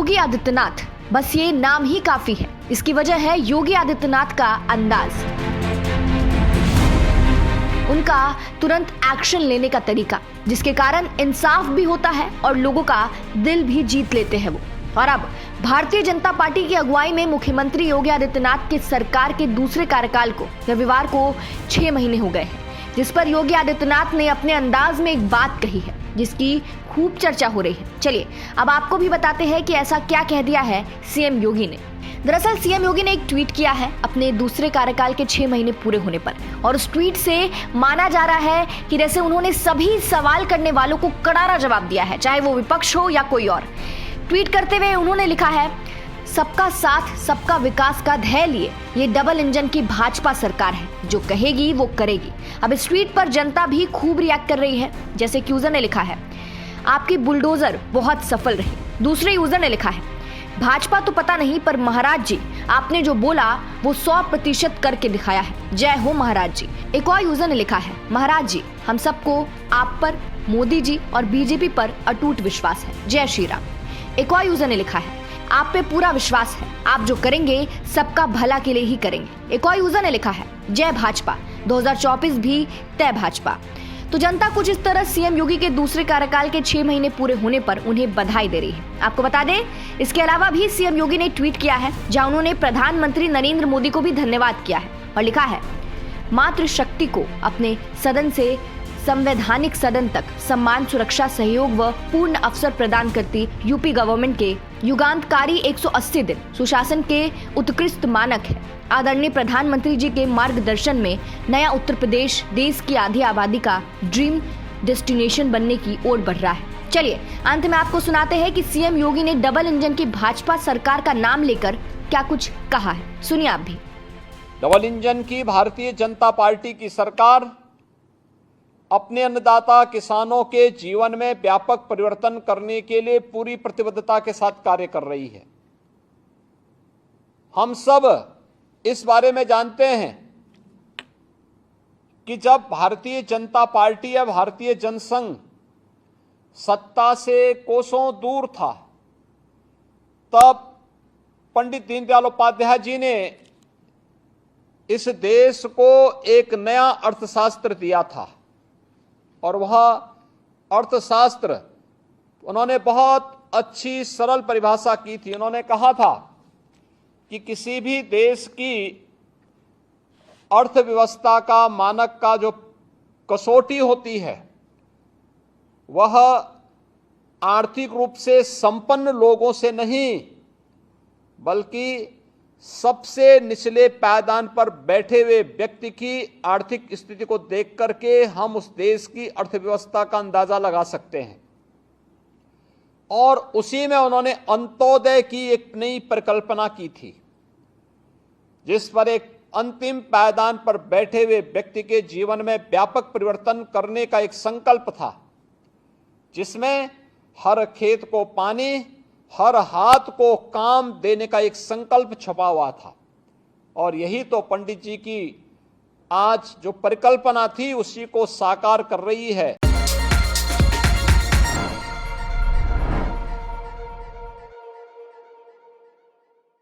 योगी आदित्यनाथ, बस ये नाम ही काफी है। इसकी वजह है योगी आदित्यनाथ का अंदाज, उनका तुरंत एक्शन लेने का तरीका, जिसके कारण इंसाफ भी होता है और लोगों का दिल भी जीत लेते हैं वो। और अब भारतीय जनता पार्टी की अगुवाई में मुख्यमंत्री योगी आदित्यनाथ की सरकार के दूसरे कार्यकाल को रविवार को 6 महीने हो गए हैं, जिस पर योगी आदित्यनाथ ने अपने अंदाज में एक बात कही है जिसकी खूब चर्चा हो रही है। चलिए अब आपको भी बताते हैं कि ऐसा क्या कह दिया है सीएम योगी ने। दरअसल सीएम योगी ने एक ट्वीट किया है अपने दूसरे कार्यकाल के 6 महीने पूरे होने पर, और उस ट्वीट से माना जा रहा है कि जैसे उन्होंने सभी सवाल करने वालों को करारा जवाब दिया है, चाहे वो विपक्ष हो या कोई और। ट्वीट करते हुए उन्होंने लिखा है, सबका साथ सबका विकास का ध्येय लिए ये डबल इंजन की भाजपा सरकार है, जो कहेगी वो करेगी। अब इस ट्वीट पर जनता भी खूब रिएक्ट कर रही है। जैसे कि यूजर ने लिखा है, आपकी बुलडोजर बहुत सफल रही। दूसरे यूजर ने लिखा है, भाजपा तो पता नहीं पर महाराज जी आपने जो बोला वो 100% करके दिखाया है, जय हो महाराज जी। एक और यूजर ने लिखा है, महाराज जी हम सबको आप पर, मोदी जी और बीजेपी पर अटूट विश्वास है, जय श्री राम। एक और यूजर ने लिखा है, आप पे पूरा विश्वास है, आप जो करेंगे सबका भला के लिए ही करेंगे। एक और यूजर ने लिखा है, जय भाजपा, 2024 भी तय भाजपा। तो जनता कुछ इस तरह सीएम योगी के दूसरे कार्यकाल के 6 महीने पूरे होने पर उन्हें बधाई दे रही है। आपको बता दें, इसके अलावा भी सीएम योगी ने ट्वीट किया है जहां उन्होंने प्रधानमंत्री नरेंद्र मोदी को भी धन्यवाद किया है और लिखा है, मातृशक्ति को अपने सदन से संवैधानिक सदन तक सम्मान, सुरक्षा, सहयोग व पूर्ण अवसर प्रदान करती यूपी गवर्नमेंट के युगांतकारी 180 दिन सुशासन के उत्कृष्ट मानक है। आदरणीय प्रधानमंत्री जी के मार्गदर्शन में नया उत्तर प्रदेश देश की आधी आबादी का ड्रीम डेस्टिनेशन बनने की ओर बढ़ रहा है। चलिए अंत में आपको सुनाते हैं कि सीएम योगी ने डबल इंजन की भाजपा सरकार का नाम लेकर क्या कुछ कहा है, सुनिए आप भी। डबल इंजन की भारतीय जनता पार्टी की सरकार अपने अन्नदाता किसानों के जीवन में व्यापक परिवर्तन करने के लिए पूरी प्रतिबद्धता के साथ कार्य कर रही है। हम सब इस बारे में जानते हैं कि जब भारतीय जनता पार्टी या भारतीय जनसंघ सत्ता से कोसों दूर था, तब पंडित दीनदयाल उपाध्याय जी ने इस देश को एक नया अर्थशास्त्र दिया था, और वह अर्थशास्त्र उन्होंने बहुत अच्छी सरल परिभाषा की थी। उन्होंने कहा था कि किसी भी देश की अर्थव्यवस्था का मानक का जो कसौटी होती है, वह आर्थिक रूप से संपन्न लोगों से नहीं, बल्कि सबसे निचले पायदान पर बैठे हुए व्यक्ति की आर्थिक स्थिति को देख करके हम उस देश की अर्थव्यवस्था का अंदाजा लगा सकते हैं। और उसी में उन्होंने अंत्योदय की एक नई परिकल्पना की थी, जिस पर एक अंतिम पायदान पर बैठे हुए व्यक्ति के जीवन में व्यापक परिवर्तन करने का एक संकल्प था, जिसमें हर खेत को पानी, हर हाथ को काम देने का एक संकल्प छपा हुआ था। और यही तो पंडित जी की आज जो परिकल्पना थी उसी को साकार कर रही है।